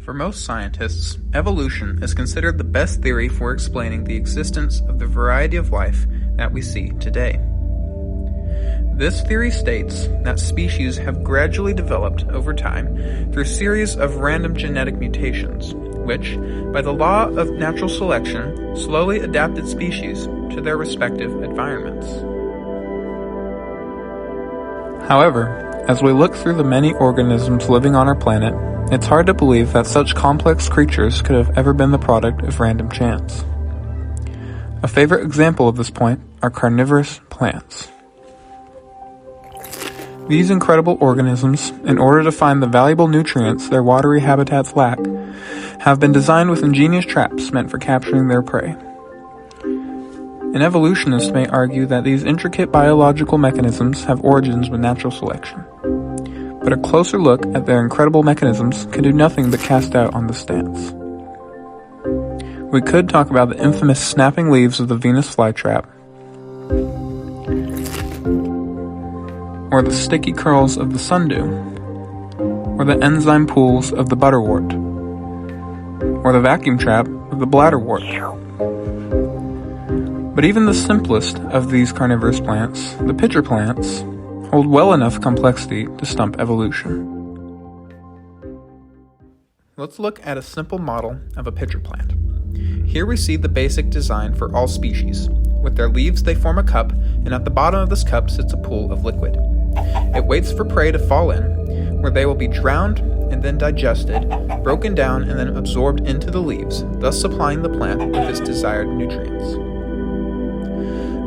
For most scientists, evolution is considered the best theory for explaining the existence of the variety of life that we see today. This theory states that species have gradually developed over time through a series of random genetic mutations, which, by the law of natural selection, slowly adapted species to their respective environments. However, as we look through the many organisms living on our planet, it's hard to believe that such complex creatures could have ever been the product of random chance. A favorite example of this point are carnivorous plants. These incredible organisms, in order to find the valuable nutrients their watery habitats lack, have been designed with ingenious traps meant for capturing their prey. An evolutionist may argue that these intricate biological mechanisms have origins with natural selection. But a closer look at their incredible mechanisms can do nothing but cast doubt on this stance. We could talk about the infamous snapping leaves of the Venus flytrap, or the sticky curls of the sundew, or the enzyme pools of the butterwort, or the vacuum trap of the bladderwort. But even the simplest of these carnivorous plants, the pitcher plants, hold well enough complexity to stump evolution. Let's look at a simple model of a pitcher plant. Here we see the basic design for all species. With their leaves they form a cup, and at the bottom of this cup sits a pool of liquid. It waits for prey to fall in, where they will be drowned and then digested, broken down and then absorbed into the leaves, thus supplying the plant with its desired nutrients.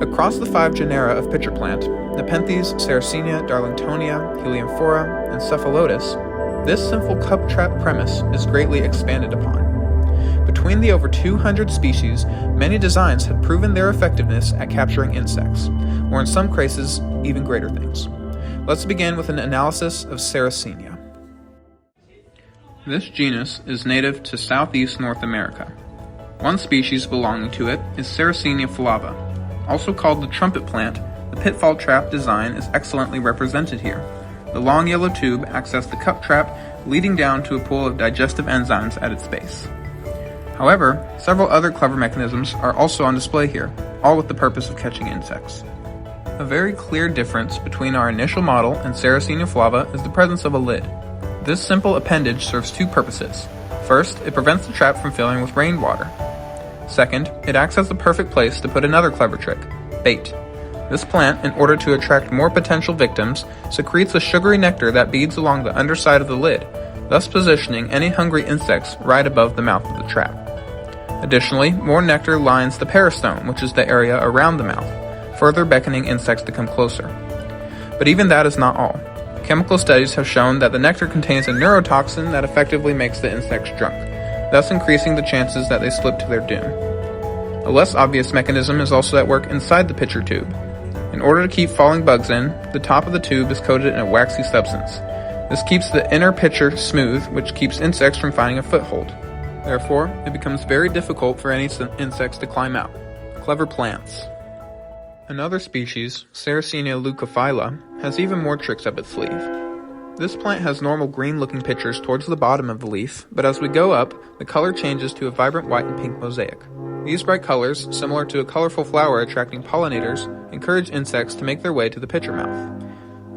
Across the 5 genera of pitcher plant, Nepenthes, Sarracenia, Darlingtonia, Helianthera, and Cephalotus, this simple cup trap premise is greatly expanded upon. Between the over 200 species, many designs had proven their effectiveness at capturing insects, or in some cases, even greater things. Let's begin with an analysis of Sarracenia. This genus is native to Southeast North America. One species belonging to it is Sarracenia flava. Also called the trumpet plant, the pitfall trap design is excellently represented here. The long yellow tube acts as the cup trap, leading down to a pool of digestive enzymes at its base. However, several other clever mechanisms are also on display here, all with the purpose of catching insects. A very clear difference between our initial model and Sarracenia flava is the presence of a lid. This simple appendage serves 2 purposes. First, it prevents the trap from filling with rainwater. Second, it acts as the perfect place to put another clever trick, bait. This plant, in order to attract more potential victims, secretes a sugary nectar that beads along the underside of the lid, thus positioning any hungry insects right above the mouth of the trap. Additionally, more nectar lines the peristome, which is the area around the mouth, further beckoning insects to come closer. But even that is not all. Chemical studies have shown that the nectar contains a neurotoxin that effectively makes the insects drunk, thus increasing the chances that they slip to their doom. A less obvious mechanism is also at work inside the pitcher tube. In order to keep falling bugs in, the top of the tube is coated in a waxy substance. This keeps the inner pitcher smooth, which keeps insects from finding a foothold. Therefore, it becomes very difficult for any insects to climb out. Clever plants. Another species, Sarracenia leucophylla, has even more tricks up its sleeve. This plant has normal green-looking pitchers towards the bottom of the leaf, but as we go up, the color changes to a vibrant white and pink mosaic. These bright colors, similar to a colorful flower attracting pollinators, encourage insects to make their way to the pitcher mouth.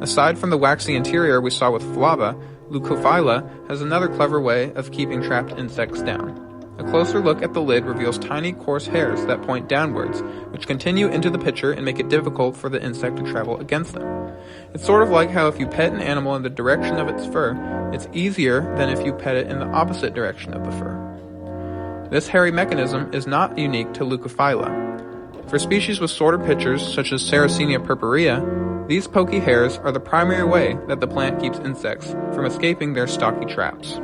Aside from the waxy interior we saw with flava, leucophylla has another clever way of keeping trapped insects down. A closer look at the lid reveals tiny, coarse hairs that point downwards, which continue into the pitcher and make it difficult for the insect to travel against them. It's sort of like how if you pet an animal in the direction of its fur, it's easier than if you pet it in the opposite direction of the fur. This hairy mechanism is not unique to leucophylla. For species with shorter pitchers, such as Sarracenia purpurea, these pokey hairs are the primary way that the plant keeps insects from escaping their stocky traps.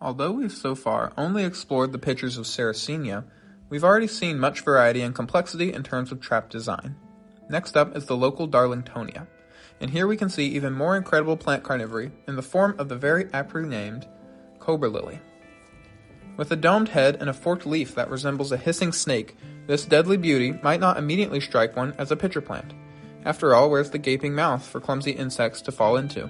Although we've so far only explored the pitchers of Sarracenia, we've already seen much variety and complexity in terms of trap design. Next up is the local Darlingtonia, and here we can see even more incredible plant carnivory in the form of the very aptly named cobra lily. With a domed head and a forked leaf that resembles a hissing snake, this deadly beauty might not immediately strike one as a pitcher plant. After all, where's the gaping mouth for clumsy insects to fall into?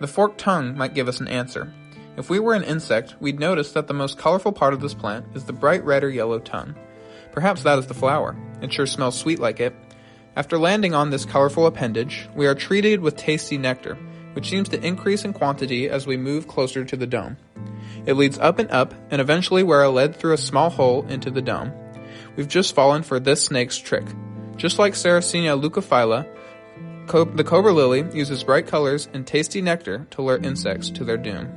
The forked tongue might give us an answer. If we were an insect, we'd notice that the most colorful part of this plant is the bright red or yellow tongue. Perhaps that is the flower. It sure smells sweet like it. After landing on this colorful appendage, we are treated with tasty nectar, which seems to increase in quantity as we move closer to the dome. It leads up, and eventually we are led through a small hole into the dome. We've just fallen for this snake's trick. Just like Sarracenia leucophylla, the cobra lily uses bright colors and tasty nectar to lure insects to their doom.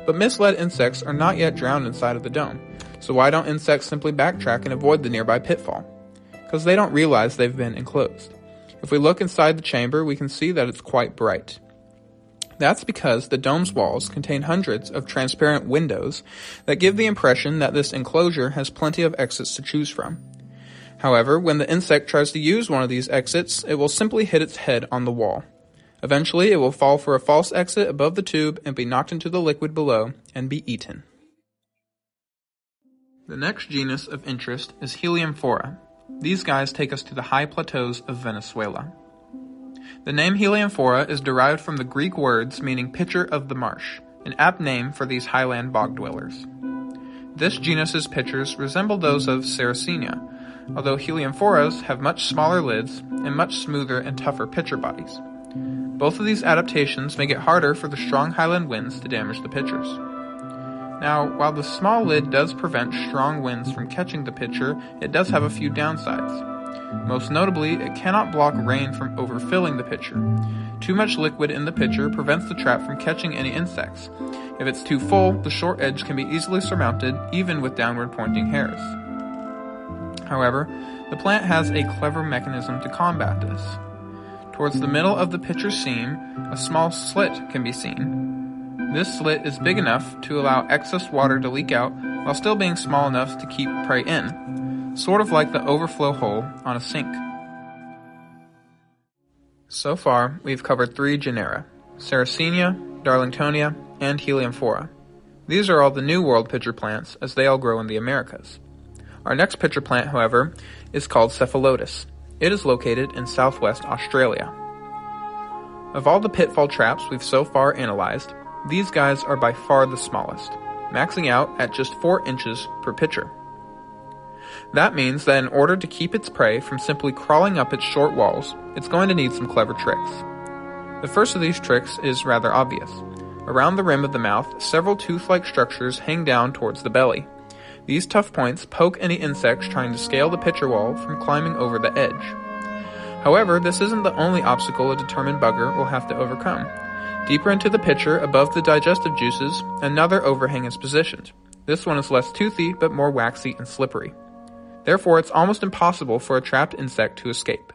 But misled insects are not yet drowned inside of the dome, so why don't insects simply backtrack and avoid the nearby pitfall? Because they don't realize they've been enclosed. If we look inside the chamber, we can see that it's quite bright. That's because the dome's walls contain hundreds of transparent windows that give the impression that this enclosure has plenty of exits to choose from. However, when the insect tries to use one of these exits, it will simply hit its head on the wall. Eventually, it will fall for a false exit above the tube and be knocked into the liquid below and be eaten. The next genus of interest is Heliumphora. These guys take us to the high plateaus of Venezuela. The name Heliumphora is derived from the Greek words meaning pitcher of the marsh, an apt name for these highland bog dwellers. This genus's pitchers resemble those of Sarracenia, although Heliumphoras have much smaller lids and much smoother and tougher pitcher bodies. Both of these adaptations make it harder for the strong highland winds to damage the pitchers. Now, while the small lid does prevent strong winds from catching the pitcher, it does have a few downsides. Most notably, it cannot block rain from overfilling the pitcher. Too much liquid in the pitcher prevents the trap from catching any insects. If it's too full, the short edge can be easily surmounted, even with downward pointing hairs. However, the plant has a clever mechanism to combat this. Towards the middle of the pitcher seam, a small slit can be seen. This slit is big enough to allow excess water to leak out while still being small enough to keep prey in, sort of like the overflow hole on a sink. So far, we've covered 3 genera: Sarracenia, Darlingtonia, and Heliumphora. These are all the New World pitcher plants, as they all grow in the Americas. Our next pitcher plant, however, is called Cephalotus. It is located in southwest Australia. Of all the pitfall traps we've so far analyzed, these guys are by far the smallest, maxing out at just 4 inches per pitcher. That means that in order to keep its prey from simply crawling up its short walls, it's going to need some clever tricks. The first of these tricks is rather obvious. Around the rim of the mouth, several tooth-like structures hang down towards the belly. These tough points poke any insects trying to scale the pitcher wall from climbing over the edge. However, this isn't the only obstacle a determined bugger will have to overcome. Deeper into the pitcher, above the digestive juices, another overhang is positioned. This one is less toothy, but more waxy and slippery. Therefore, it's almost impossible for a trapped insect to escape.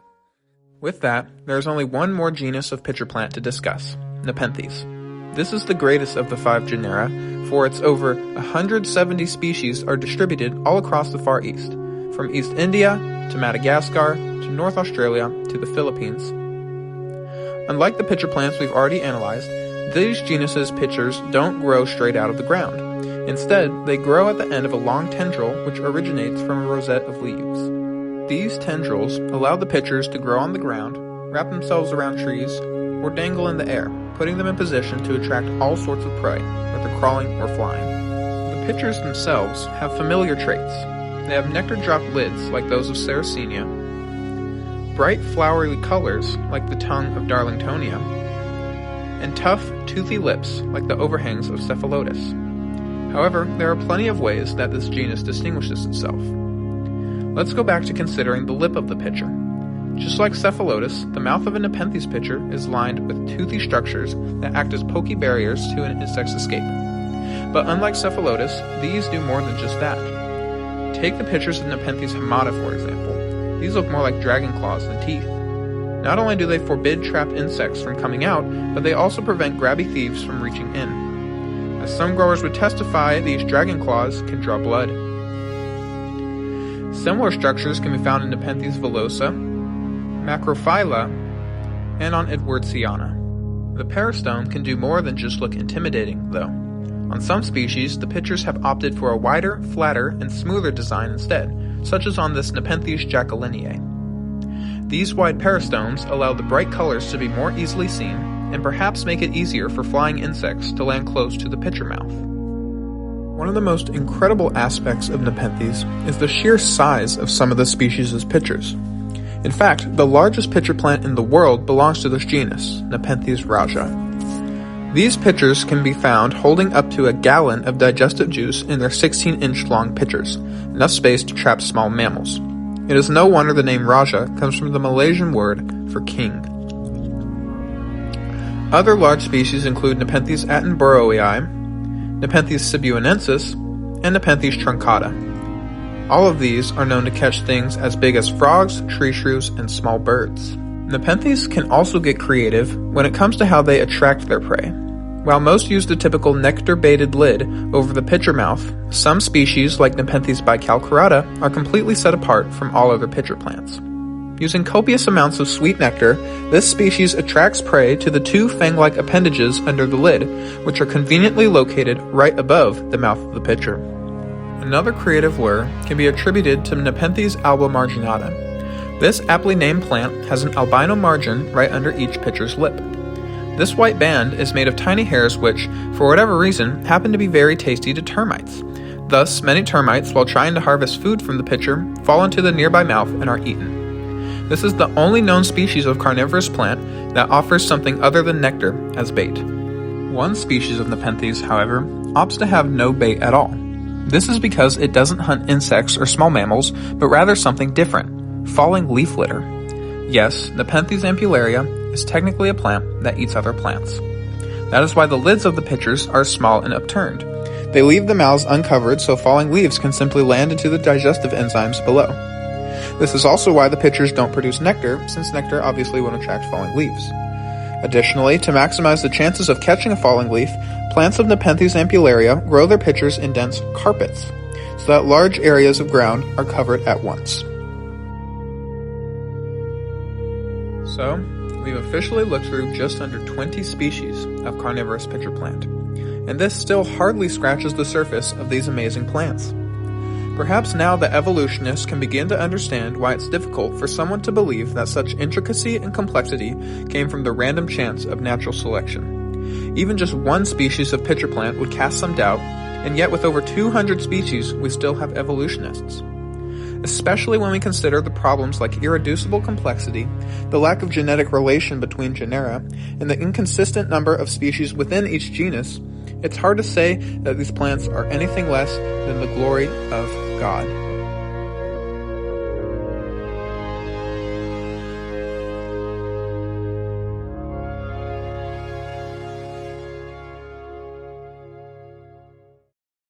With that, there is only one more genus of pitcher plant to discuss: Nepenthes. This is the greatest of the 5 genera, for its over 170 species are distributed all across the Far East, from East India to Madagascar to North Australia to the Philippines. Unlike the pitcher plants we've already analyzed, these genus's pitchers don't grow straight out of the ground. Instead, they grow at the end of a long tendril which originates from a rosette of leaves. These tendrils allow the pitchers to grow on the ground, wrap themselves around trees, or dangle in the air, putting them in position to attract all sorts of prey, whether crawling or flying. The pitchers themselves have familiar traits. They have nectar-dropped lids like those of Sarracenia, bright flowery colors like the tongue of Darlingtonia, and tough, toothy lips like the overhangs of Cephalotus. However, there are plenty of ways that this genus distinguishes itself. Let's go back to considering the lip of the pitcher. Just like Cephalotus, the mouth of a Nepenthes pitcher is lined with toothy structures that act as pokey barriers to an insect's escape. But unlike Cephalotus, these do more than just that. Take the pitchers of Nepenthes hamata, for example. These look more like dragon claws than teeth. Not only do they forbid trapped insects from coming out, but they also prevent grabby thieves from reaching in. As some growers would testify, these dragon claws can draw blood. Similar structures can be found in Nepenthes villosa, Macrophylla, and on Edwardsiana. The peristome can do more than just look intimidating, though. On some species, the pitchers have opted for a wider, flatter, and smoother design instead, such as on this Nepenthes jacqueliniae. These wide peristomes allow the bright colors to be more easily seen, and perhaps make it easier for flying insects to land close to the pitcher mouth. One of the most incredible aspects of Nepenthes is the sheer size of some of the species' pitchers. In fact, the largest pitcher plant in the world belongs to this genus, Nepenthes raja. These pitchers can be found holding up to a gallon of digestive juice in their 16-inch long pitchers, enough space to trap small mammals. It is no wonder the name Raja comes from the Malaysian word for king. Other large species include Nepenthes attenboroughi, Nepenthes sibuanensis, and Nepenthes truncata. All of these are known to catch things as big as frogs, tree shrews, and small birds. Nepenthes can also get creative when it comes to how they attract their prey. While most use the typical nectar-baited lid over the pitcher mouth, some species like Nepenthes bicalcarata are completely set apart from all other pitcher plants. Using copious amounts of sweet nectar, this species attracts prey to the two fang-like appendages under the lid, which are conveniently located right above the mouth of the pitcher. Another creative lure can be attributed to Nepenthes alba marginata. This aptly named plant has an albino margin right under each pitcher's lip. This white band is made of tiny hairs which, for whatever reason, happen to be very tasty to termites. Thus, many termites, while trying to harvest food from the pitcher, fall into the nearby mouth and are eaten. This is the only known species of carnivorous plant that offers something other than nectar as bait. One species of Nepenthes, however, opts to have no bait at all. This is because it doesn't hunt insects or small mammals, but rather something different, falling leaf litter. Yes, Nepenthes ampullaria is technically a plant that eats other plants. That is why the lids of the pitchers are small and upturned. They leave the mouths uncovered so falling leaves can simply land into the digestive enzymes below. This is also why the pitchers don't produce nectar, since nectar obviously won't attract falling leaves. Additionally, to maximize the chances of catching a falling leaf, plants of Nepenthes ampullaria grow their pitchers in dense carpets, so that large areas of ground are covered at once. So, we've officially looked through just under 20 species of carnivorous pitcher plant, and this still hardly scratches the surface of these amazing plants. Perhaps now the evolutionists can begin to understand why it's difficult for someone to believe that such intricacy and complexity came from the random chance of natural selection. Even just one species of pitcher plant would cast some doubt, and yet with over 200 species we still have evolutionists. Especially when we consider the problems like irreducible complexity, the lack of genetic relation between genera, and the inconsistent number of species within each genus, it's hard to say that these plants are anything less than the glory of God.